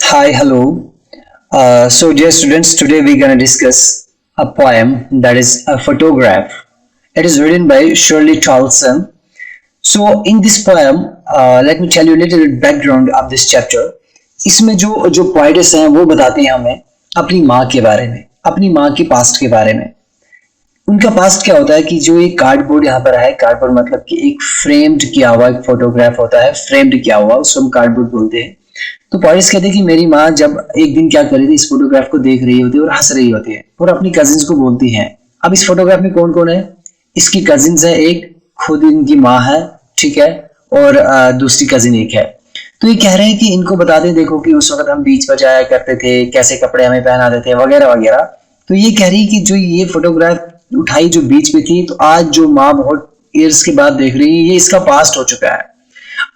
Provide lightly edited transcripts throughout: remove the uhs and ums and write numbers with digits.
Hi, hello. Dear students, today we're gonna discuss a poem that is a photograph. It is written by Shirley Charlson. So, in this poem, let me tell you a little bit background of this chapter. इसमें जो जो poetess हैं वो बताते हैं हमें अपनी माँ के बारे में, अपनी माँ के पास्ट के बारे में। उनका पास्ट क्या होता है कि जो एक कार्डबोर्ड यहाँ पर है, कार्डबोर्ड मतलब कि एक फ्रेम्ड किया हुआ एक फोटोग्राफ होता है, फ्रेम्ड किया हुआ, उसको हम कार्डबोर्ड बोलते हैं। तो पॉइस कहते हैं कि मेरी माँ जब एक दिन क्या कर रही थी, इस फोटोग्राफ को देख रही होती है और हंस रही होती है और अपनी कजिन्स को बोलती है। अब इस फोटोग्राफ में कौन कौन है? इसकी कजिन्स है, एक खुद इनकी माँ है, ठीक है, और दूसरी कजिन एक है। तो ये कह रहे हैं कि इनको बताते देखो कि उस वक्त हम बीच पर जाया करते थे, कैसे कपड़े हमें पहनाते थे वगैरह वगैरह। तो ये कह रही कि जो ये फोटोग्राफ उठाई जो बीच पे थी, तो आज जो माँ बहुत ईयर्स के बाद देख रही है, ये इसका पास्ट हो चुका है।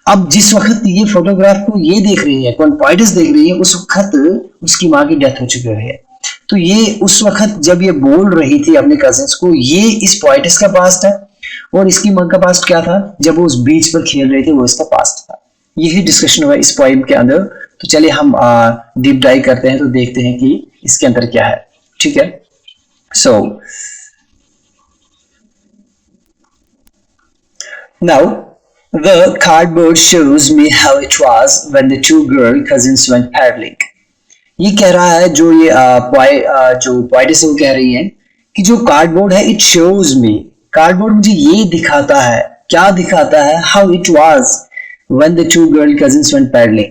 अब जिस वक्त ये फोटोग्राफ को ये देख रही है, कौन पोएटिस देख रही है, उस वक्त उसकी माँ की डेथ हो चुकी है। तो ये उस वक्त जब ये बोल रही थी अपने कजिन्स को, ये इस पोएटिस का पास्ट है। और इसकी माँ का पास्ट क्या था? जब वो उस बीच पर खेल रहे थे, वो इसका पास्ट था। यही डिस्कशन हुआ इस पोएम के अंदर। तो चलिए हम डीप डाइव करते हैं, तो देखते हैं कि इसके अंदर क्या है। ठीक है, so now the cardboard shows me how it was when the two girl cousins went paddling. ये कह रहा है जो ये जो पोएटिस वो कह रही है कि जो कार्डबोर्ड है, इट शोज मी, कार्डबोर्ड मुझे ये दिखाता है, क्या दिखाता है? how it was when the two girl cousins went paddling.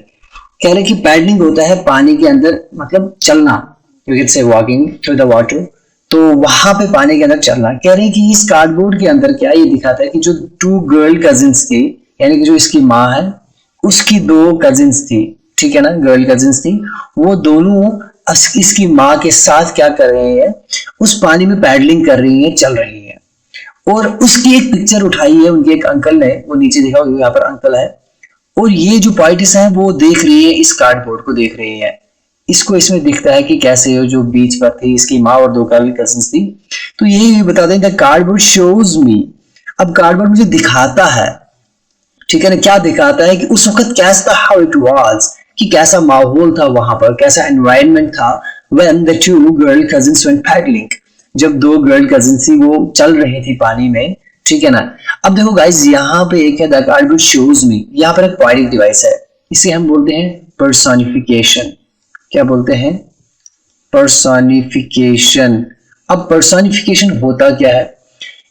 कह रहे कि पैडलिंग होता है पानी के अंदर, मतलब चलना, you can say walking through the water. तो वहां पे पानी के अंदर चलना। कह रहे हैं कि इस कार्डबोर्ड के अंदर क्या ये दिखाता है कि जो टू गर्ल कजिन्स थी, यानी कि जो इसकी माँ है उसकी दो कजिन्स थी, ठीक है ना, गर्ल कजिन्स थी, वो दोनों इसकी माँ के साथ क्या कर रहे हैं? उस पानी में पैडलिंग कर रही हैं, चल रही हैं। और उसकी एक पिक्चर उठाई है उनके एक अंकल ने, वो नीचे देखा, यहाँ पर अंकल है, और ये जो पोएटिस है वो देख रही है, इस कार्डबोर्ड को देख रही है। इसको इसमें दिखता है कि कैसे जो बीच पर थी इसकी माँ और दो कजिन्स थी। तो यही बता दें, द कार्डबोर्ड शोज मी। अब कार्डबोर्ड मुझे दिखाता है, ठीक है ना, क्या दिखाता है कि उस वक्त कैसा, हाउ इट वाज, कि कैसा माहौल था वहां पर, कैसा एनवायरनमेंट था। When the two girl cousins went paddling, जब दो गर्ल कजिन्स थी वो चल रही थी पानी में, ठीक है ना। अब देखो गाइस, यहाँ पे एक है द कार्डबोर्ड शोज मी, यहाँ पर एक पोएटिक डिवाइस है, इसे हम बोलते हैं पर्सोनिफिकेशन। क्या बोलते हैं? पर्सोनिफिकेशन। अब पर्सोनिफिकेशन होता क्या है?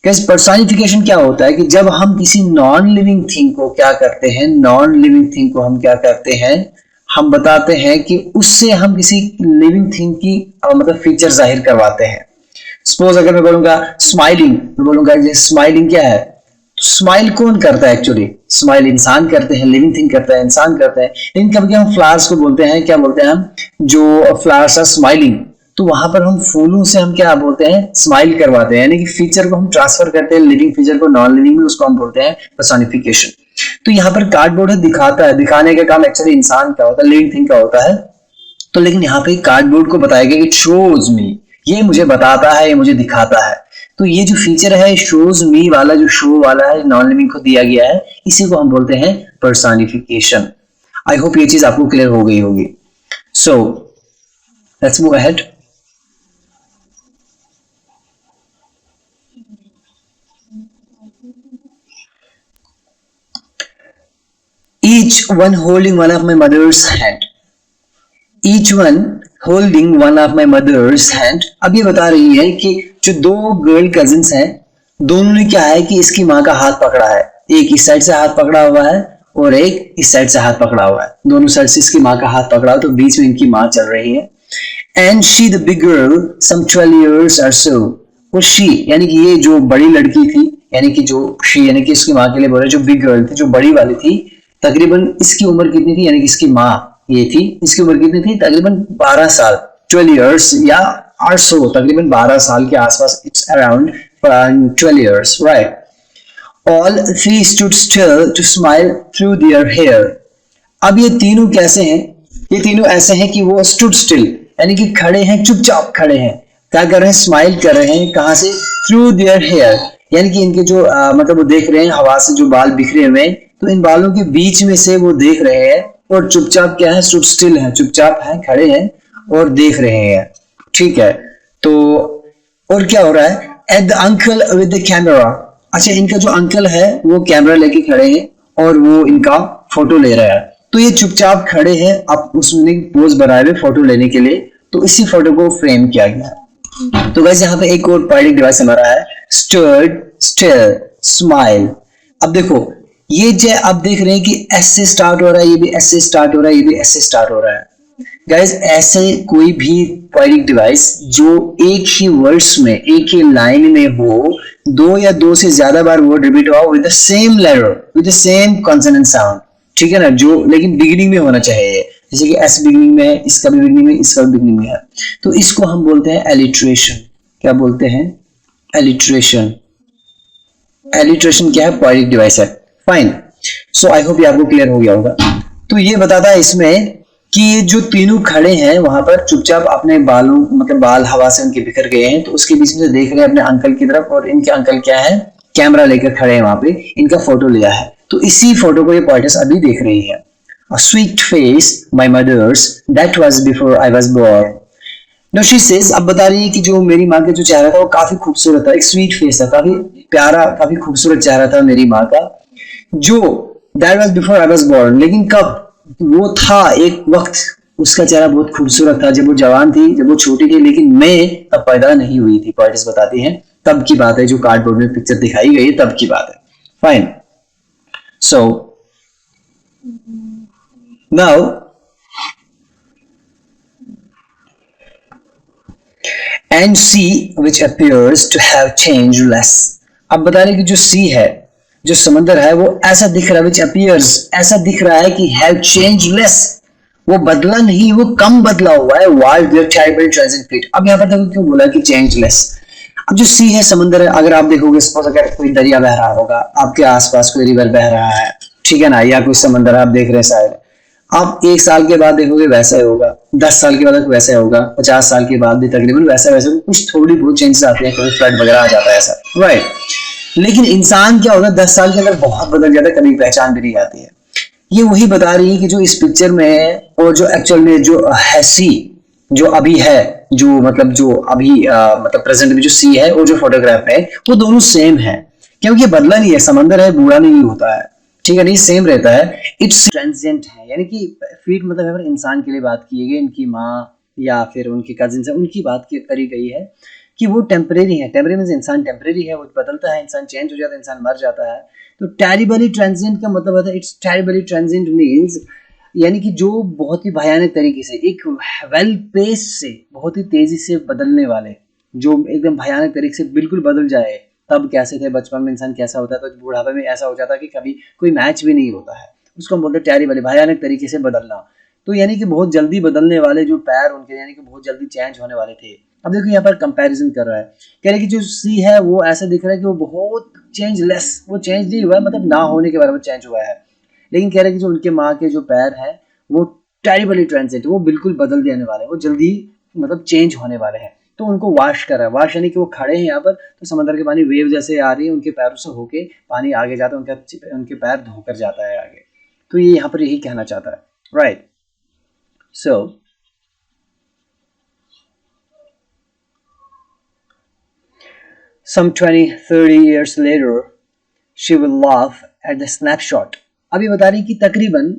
पर्सोनिफिकेशन क्या होता है कि जब हम किसी नॉन लिविंग थिंग को क्या करते हैं, नॉन लिविंग थिंग को हम क्या करते हैं, हम बताते हैं कि उससे हम किसी लिविंग थिंग की मतलब फीचर जाहिर करवाते हैं। सपोज अगर मैं बोलूंगा स्माइलिंग, मैं बोलूंगा ये स्माइलिंग क्या है? स्माइल कौन करता है? एक्चुअली स्माइल इंसान करते हैं, लिविंग थिंग करता है, इंसान करते हैं। लेकिन कभी हम फ्लावर्स को बोलते हैं, क्या बोलते हैं हम? जो फ्लावर्स आर स्माइलिंग, तो वहां पर हम फूलों से हम क्या बोलते हैं? स्माइल करवाते हैं, यानी कि फीचर को हम ट्रांसफर करते हैं लिविंग फीचर को नॉन लिविंग में, उसको हम बोलते हैं पर्सोनिफिकेशन। तो यहाँ पर कार्डबोर्ड है, दिखाता है, दिखाने का काम एक्चुअली इंसान का होता है, लिविंग थिंग का होता है। तो लेकिन यहाँ पे कार्डबोर्ड को बताया गया कि शोज मी, ये मुझे बताता है, ये मुझे दिखाता है। तो ये जो फीचर है शोज मी वाला, जो शो वाला है, नॉन लिविंग को दिया गया है, इसी को हम बोलते हैं पर्सोनिफिकेशन। आई होप ये चीज आपको क्लियर हो गई होगी। So let's move ahead. Each one holding one of my mother's hand. Each one holding one of my mother's hand. अब ये बता रही है कि जो दो गर्ल कजिन्स हैं, दोनों ने क्या है कि इसकी माँ का हाथ पकड़ा है। एक इस साइड से हाथ पकड़ा हुआ है और एक इस साइड से हाथ पकड़ा हुआ है। दोनों साइड से इसकी माँ का हाथ पकड़ा हुआ, तो बीच में इनकी माँ चल रही है। And she the big girl some 12 years or so. और she यानी कि ये जो बड़ी लड़की थी, यानी कि जो she यानी कि इसकी माँ के लिए बोल रहे, जो बिग गर्ल थी, जो बड़ी वाली थी, तकरीबन इसकी उम्र कितनी थी, यानी कि इसकी माँ ये थी, इसकी उम्र कितनी थी? तकरीबन 12 साल, 12 years या or so, तकरीबन 12 साल के आसपास, it's around 12 years, right? All three stood still to smile through their hair. अब ये तीनों कैसे हैं? ये तीनों ऐसे हैं कि वो stood still यानी कि खड़े हैं, चुपचाप खड़े हैं। क्या कर रहे हैं? स्माइल कर रहे हैं। कहां से? थ्रू देयर हेयर, यानी कि इनके जो मतलब वो देख रहे हैं हवा से जो बाल बिखरे हुए हैं, तो इन बालों के बीच में से वो देख रहे हैं और चुपचाप क्या है, स्टूड स्टिल है, चुपचाप है, खड़े हैं और देख रहे हैं, ठीक है। तो और क्या हो रहा है, at the uncle with the camera, अच्छा इनका जो अंकल है वो कैमरा लेके खड़े हैं और वो इनका फोटो ले रहा है। तो ये चुपचाप खड़े हैं, अब उसने पोज बनाए हुए फोटो लेने के लिए, तो इसी फोटो को फ्रेम किया गया। तो वैसे यहाँ पे एक और पोएटिक डिवाइस हमारा है, स्टर्ड स्टिल स्माइल। अब देखो ये जो आप देख रहे हैं कि एस से स्टार्ट हो रहा है, ये भी एस से स्टार्ट हो रहा है, ये भी एस से स्टार्ट हो रहा है। गाइस ऐसे कोई भी पोएटिक डिवाइस जो एक ही वर्ड्स में, एक ही लाइन में हो, दो या दो से ज्यादा बार वर्ड रिपीट हुआ with the same letter, with the same consonant sound, ठीक है ना, जो लेकिन बिगिनिंग में होना चाहिए, जैसे कि एस बिगिनिंग में है, इसका भी बिगिनिंग में, इसका भी बिगिनिंग में है, तो इसको हम बोलते हैं एलिट्रेशन। क्या बोलते हैं, एलिट्रेशन। एलिट्रेशन क्या है, पोएटिक डिवाइस है। फाइन, सो आई होप ये आपको क्लियर हो गया होगा। तो ये बताता है इसमें कि ये जो तीनों खड़े हैं वहां पर चुपचाप अपने बालों, मतलब बाल हवा से उनके बिखर गए हैं, तो उसके बीच में से देख रहे हैं अपने अंकल की तरफ, और इनके अंकल क्या है, कैमरा लेकर खड़े हैं वहां पे, इनका फोटो लिया है। तो इसी फोटो को ये पोएटेस अभी देख रही है। A sweet face, my mother's, that was before I was born. Now she says, अब बता रही है कि जो मेरी माँ का जो चेहरा था वो काफी खूबसूरत था, एक स्वीट फेस था, काफी प्यारा, काफी खूबसूरत चेहरा था मेरी माँ का, जो that was before I was born, लेकिन कब, वो था एक वक्त, उसका चेहरा बहुत खूबसूरत था जब वो जवान थी, जब वो छोटी थी, लेकिन मैं तब पैदा नहीं हुई थी। पोएटिस बताती हैं तब की बात है, जो कार्डबोर्ड में पिक्चर दिखाई गई है तब की बात है। Fine, so now and sea which appears to have changed less। अब बता रहे कि जो सी है, जो समंदर है, वो ऐसा दिख रहा है, which appears, ऐसा दिख रहा है कि have changed less, वो बदला नहीं, वो कम बदला हुआ है। while their terrible transit fleet। अब यहाँ पर देखो क्यों बोला कि change less। अब जो सी है, समंदर है, अगर आप देखोगे सपोज अगर कोई दरिया बह रहा होगा, आपके आसपास कोई रिवर बह रहा है, ठीक है ना, या कोई समंदर आप देख रहे शायद, आप एक साल के बाद देखोगे वैसा ही होगा, 10 साल के बाद वैसा ही होगा, 50 साल के बाद भी तकरीबन वैसा वैसा, कुछ थोड़ी बहुत चेंजेस आते हैं, कभी फ्लड वगैरह आ जाता है ऐसा, राइट। लेकिन इंसान क्या होता है, 10 साल के अंदर बहुत बदल जाता है, कभी पहचान भी नहीं आती है। ये वही बता रही है कि जो इस पिक्चर में है और जो एक्चुअल में जो है सी, जो अभी है, जो मतलब जो अभी मतलब प्रेजेंट में जो सी है और जो फोटोग्राफ है, वो दोनों सेम है, क्योंकि बदला नहीं है, समंदर है, बूढ़ा नहीं होता है, ठीक है, नहीं सेम रहता है। इट्स ट्रांजिएंट है, यानी कि फीट मतलब अगर इंसान के लिए बात की गई, इनकी माँ या फिर उनकी कजिन है, उनकी बात करी गई है कि वो टेम्परेरी है। टेम्परेरी मींस इंसान टेम्परेरी है, वो बदलता है, इंसान चेंज हो जाता है, इंसान मर जाता है। तो टेरिबली ट्रांजिएंट का मतलब होता है, इट्स टेरिबली ट्रांजिएंट मींस यानी कि जो बहुत ही भयानक तरीके से, एक वेल पेस से, बहुत ही तेजी से बदलने वाले, जो एकदम भयानक तरीके से बिल्कुल बदल जाए। तब कैसे थे, बचपन में इंसान कैसा होता है, तो बुढ़ापे में ऐसा हो जाता है कि कभी कोई मैच भी नहीं होता है, उसको हम बोलते हैं टेरिबली, भयानक तरीके से बदलना। तो यानी कि बहुत जल्दी बदलने वाले जो पैर उनके, यानी कि बहुत जल्दी चेंज होने वाले थे। अब देखो यहाँ पर कंपैरिजन कर रहा है, कह रहे कि जो सी है वो ऐसा दिख रहा है कि वो बहुत चेंज लेस, वो चेंज नहीं हुआ है, मतलब ना होने के बारे में चेंज हुआ है। लेकिन कह रहे कि जो उनके माँ के जो पैर हैं वो टेरिबली ट्रांजिट, वो बिल्कुल बदल जाने वाले हैं, वो जल्दी मतलब चेंज होने वाले हैं। तो उनको वॉश कर रहा है, वॉश यानी कि वो खड़े हैं यहाँ पर, तो समंदर के पानी वेव जैसे आ रही है, उनके पैरों से होके पानी आगे जाता है, उनके पैर धोकर जाता है आगे। तो ये यहाँ पर यही कहना चाहता है, right. So some 20-30 years later she will laugh at the snapshot। अभी बता रही कि तकरीबन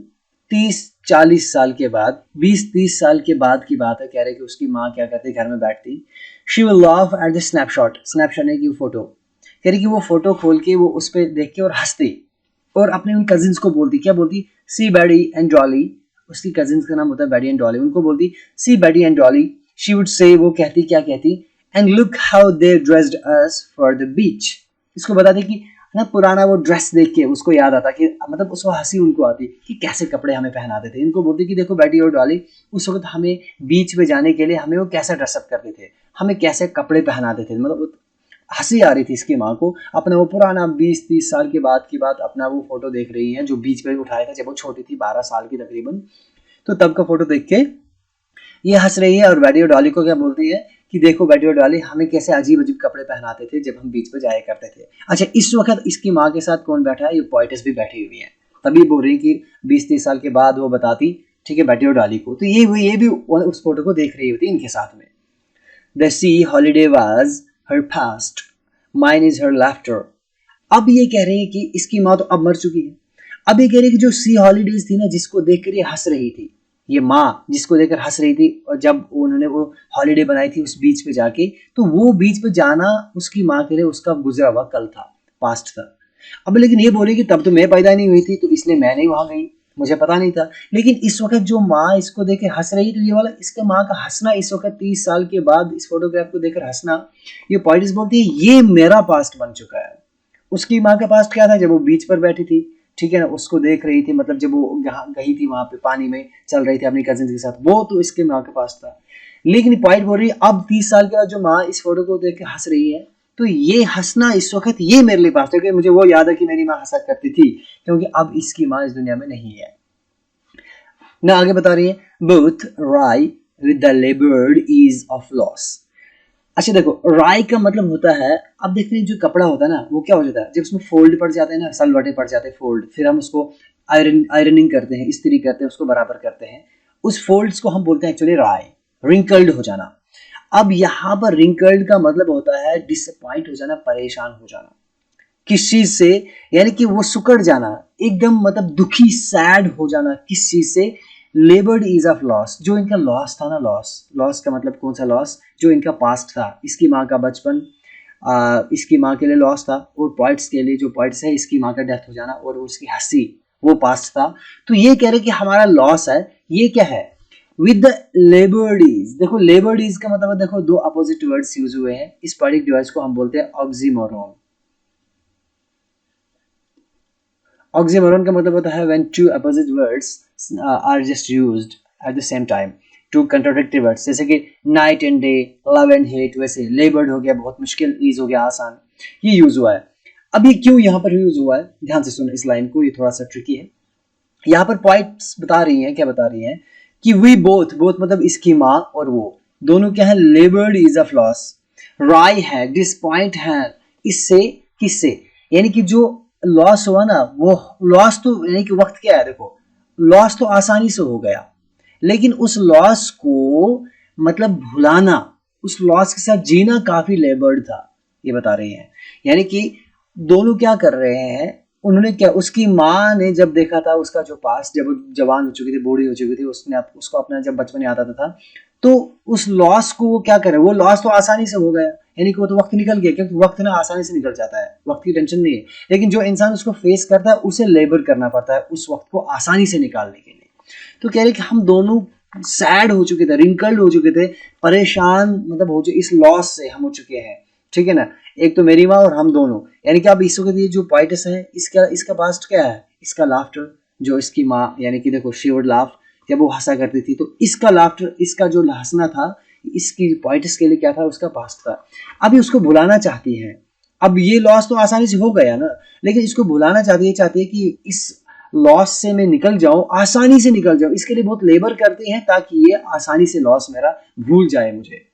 30-40 साल के बाद, 20-30 साल के बाद की बात है, कह रहे कि उसकी माँ क्या करती, घर में बैठती, she will laugh at the snapshot. Snapshot है कि वो फोटो, कह रही कि वो फोटो खोल के वो उस पर देख के और हंसती, और अपने उन कजिन्स को बोलती, क्या बोलती, सी बैडी एंड डॉली, उसकी कजिन्स का नाम होता है बैडी एंड डॉली, उनको बोलती सी baddie and Dolly. She would say, वो कहती, क्या कहती, and look how they dressed us for the beach. इसको बताती कि ना पुराना वो ड्रेस देख के उसको याद आता कि मतलब उसको हंसी उनको आती कि कैसे कपड़े हमें पहनाते थे। इनको बोलती कि देखो बैडी और डॉली, उस वक्त हमें बीच पे जाने के लिए हमें वो कैसे ड्रेसअप करते थे, हमें कैसे कपड़े पहनाते थे, मतलब हंसी आ रही थी इसकी माँ को। अपना वो पुराना 20-30 साल के बाद की बात, अपना वो फोटो देख रही है जो बीच पे उठाया था जब वो छोटी थी, 12 साल की तकरीबन। तो तब का फोटो देख के ये हंस रही है, और बैडी और डॉली को क्या बोलती है कि देखो बैडी और डॉली, हमें कैसे अजीब अजीब कपड़े पहनाते थे जब हम बीच पे जाया करते थे। अच्छा, इस वक्त इसकी माँ के साथ कौन बैठा है, ये पोएटिस भी बैठी हुई है। तभी बोल रही कि 20-30 साल के बाद वो बताती, ठीक है, बेटी और डाली को। तो ये भी उस फोटो को देख रही होती इनके साथ में। The C holiday was her past, mine is her laughter. अब ये कह रहे हैं कि इसकी माँ तो अब मर चुकी है। अब ये कह रहे हैं कि जो सी हॉलीडेज थी ना, जिसको देखकर ये हंस रही थी, ये माँ जिसको देखकर हंस रही थी, और जब उन्होंने वो हॉलीडे बनाई थी उस बीच पे जाके, तो वो बीच पे जाना उसकी माँ के लिए उसका गुजरा हुआ कल था, पास्ट था। अब लेकिन ये बोले कि तब तो मैं पैदा नहीं हुई थी, तो इसलिए मैं नहीं वहां गई, मुझे पता नहीं था। लेकिन इस वक्त जो माँ इसको देख के हंस रही, तो ये वाला इसके माँ का हंसना इस वक्त 30 साल के बाद इस फोटोग्राफ को देखकर हंसना, ये पॉइटिस बोलती है ये मेरा पास्ट बन चुका है। उसकी माँ का पास्ट क्या था, जब वो बीच पर बैठी थी, ठीक है ना, उसको देख रही थी, मतलब जब वो गई थी वहां पे पानी में चल रही थी अपनी कजिन के साथ, वो तो इसके माँ का पास्ट था। लेकिन पॉइंट बोल रही है अब 30 साल के बाद जो माँ इस फोटो को देख के हंस रही है, तो ये हंसना इस वक्त ये मेरे लिए पास्ट है, क्योंकि मुझे वो याद है कि मेरी माँ हंसा करती थी, क्योंकि अब इसकी माँ इस दुनिया में नहीं है ना। आगे बता रही है, बोथ राई with the लेबर्ड is of loss. अच्छा देखो, राई का मतलब होता है, अब देखते हैं जो कपड़ा होता है ना, वो क्या हो जाता है, जब उसमें फोल्ड पड़ जाते हैं ना, सलवटे पड़ जाते हैं फोल्ड, फिर हम उसको आयरनिंग करते हैं, इस्त्री करते हैं, उसको बराबर करते हैं, उस फोल्ड्स को हम बोलते हैं एक्चुअली राई, रिंकल्ड हो जाना। अब यहाँ पर रिंकल्ड का मतलब होता है डिसअपॉइंट हो जाना, परेशान हो जाना किस चीज से, यानी कि वो सुकड़ जाना, एकदम मतलब दुखी, सैड हो जाना किस चीज से। लेबर्ड इज ऑफ लॉस, जो इनका लॉस था ना, लॉस का मतलब कौन सा लॉस, जो इनका पास्ट था, इसकी माँ का बचपन, इसकी माँ के लिए लॉस था, और पॉइंट्स के लिए, जो पॉइंट्स है, इसकी माँ का डेथ हो जाना और उसकी हंसी, वो पास्ट था। तो ये कह रहे कि हमारा लॉस है, ये क्या है, विद द लेबर्डीज। देखो लेबर्डीज का मतलब देखो दो अपोजिट वर्ड्स यूज हुए हैं, इस पॉइंटिक डिवाइस को हम बोलते हैं ऑक्सीमोरॉन। ऑक्सीमोरॉन का मतलब होता है when two opposite words are just used at the same time, two contradictory words, जैसे कि night and day, love and hate, वैसे labored हो गया बहुत मुश्किल, ease हो गया आसान, ये यूज हुआ है। अब ये क्यों यहाँ पर यूज हुआ है, ध्यान से सुनो इस लाइन को, ये थोड़ा सा ट्रिकी है। यहाँ पर पॉइंट्स बता रही हैं, क्या बता रही हैं कि we both मतलब इसकी माँ और वो दोनों क्या है, labored is of loss, राय है, डिसपॉइंट है, इससे किससे, यानी कि जो लॉस हुआ ना, वो लॉस तो यानी कि वक्त क्या है, देखो लॉस तो आसानी से हो गया, लेकिन उस लॉस को मतलब भुलाना, उस लॉस के साथ जीना काफी लेबर्ड था, ये बता रही हैं। यानी कि दोनों क्या कर रहे हैं, उन्होंने क्या, उसकी माँ ने जब देखा था उसका जो पास, जब वो जवान हो चुकी थी, बूढ़ी हो चुकी थी, उसने उसको अपना जब बचपन याद आता था, तो उस लॉस को वो क्या करे, वो लॉस तो आसानी से हो गया, यानी कि वो तो वक्त निकल गया, क्योंकि वक्त ना आसानी से निकल जाता है, वक्त की टेंशन नहीं है। लेकिन जो इंसान उसको फेस करता है, उसे लेबर करना पड़ता है उस वक्त को आसानी से निकालने के लिए। तो कह रहे कि हम दोनों सैड हो चुके थे, रिंकल्ड हो चुके थे, परेशान मतलब हो चुके, इस लॉस से हम हो चुके हैं, ठीक है ना। एक तो मेरी माँ और हम दोनों, यानी कि अब इस वक्त ये जो पॉइंट्स है, इसका पास्ट क्या है, इसका लाफ्टर, जो इसकी माँ, यानी कि देखो शी वुड लाफ, जब वो हंसा करती थी, तो इसका लाफ्टर, इसका जो हंसना था, इसकी पॉइंट्स के लिए क्या था, उसका पास्ट था। अभी उसको भुलाना चाहती है, अब ये लॉस तो आसानी से हो गया ना, लेकिन इसको भुलाना चाहती है कि इस लॉस से मैं निकल जाऊं, आसानी से निकल जाऊं, इसके लिए बहुत लेबर करती हैं ताकि ये आसानी से लॉस मेरा भूल जाए मुझे।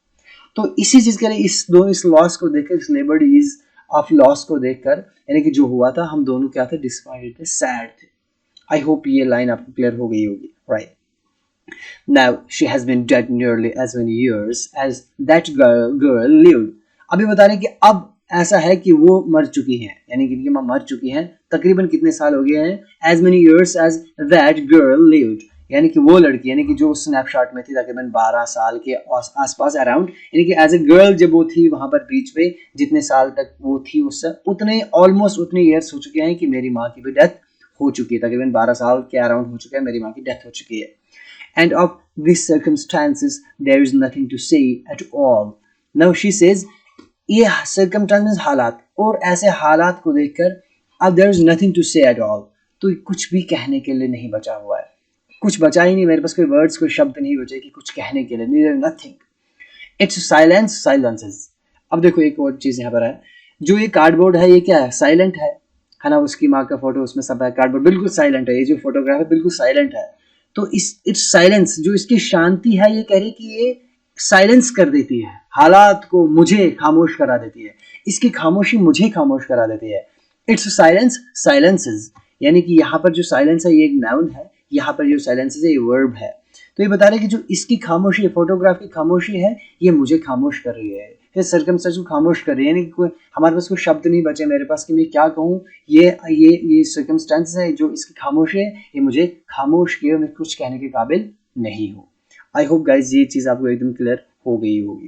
तो इसी चीज के लिए इस लॉस को देखकर, इस लेबर्ड इज ऑफ लॉस को देखकर, यानी कि जो हुआ था, हम दोनों क्या थे, डिसपॉइंटेड थे, सैड थे। आई होप ये लाइन आपको क्लियर हो गई होगी, right. Now she has been dead nearly as many years as that girl lived. अभी बता रहे हैं कि अब ऐसा है कि वो मर चुकी हैं, यानी कि इनकी माँ मर चुकी हैं, तकरीबन कितने साल हो गए हैं, as many years as that girl lived, यानी कि वो लड़की, यानी कि जो स्नैपशॉट में थी, तकरीबन 12 साल के आसपास अराउंड, यानी कि एज ए गर्ल जब वो थी वहां पर बीच पे, जितने साल तक वो थी, उससे उतने ऑलमोस्ट उतने ईयर्स हो चुके हैं कि मेरी माँ की भी डेथ हो चुकी है, तकरीबन 12 साल के अराउंड हो चुके हैं, मेरी माँ की डेथ हो चुकी है। And of these circumstances there is nothing to say at all. Now she says, ये circumstances हालात, और ऐसे हालात को देखकर अब there is nothing to say at all, तो कुछ भी कहने के लिए नहीं बचा हुआ है, कुछ बचा ही नहीं, मेरे पास कोई वर्ड्स, कोई शब्द नहीं बचे कि कुछ कहने के लिए, neither nothing. It's silence, silences. अब देखो एक और चीज यहाँ पर है, जो ये कार्डबोर्ड है, ये क्या है, साइलेंट है ना, उसकी माँ का फोटो उसमें सब है, कार्डबोर्ड बिल्कुल साइलेंट है, ये जो फोटोग्राफ है बिल्कुल साइलेंट है। तो इट्स साइलेंस, जो इसकी शांति है, ये कह रही कि ये साइलेंस कर देती है हालात को, मुझे खामोश करा देती है, इसकी खामोशी मुझे खामोश करा देती है। इट्स साइलेंस साइलेंसेस, यानी कि यहाँ पर जो साइलेंस है ये एक नाउन है, यहाँ पर जो साइलेंस है ये वर्ब है। तो ये बता रहे हैं कि जो इसकी खामोशी है, फोटोग्राफ की खामोशी है, ये मुझे खामोश कर रही है, इस सर्कमस्टेंस को खामोश कर रही है, यानी कि कोई हमारे पास कोई शब्द नहीं बचे मेरे पास कि मैं क्या कहूँ। ये सर्कमस्टेंस है जो इसकी खामोशी है, ये मुझे खामोश किए, मैं कुछ कहने के काबिल नहीं हूँ। आई होप गाइज ये चीज़ आपको एकदम क्लियर हो गई होगी।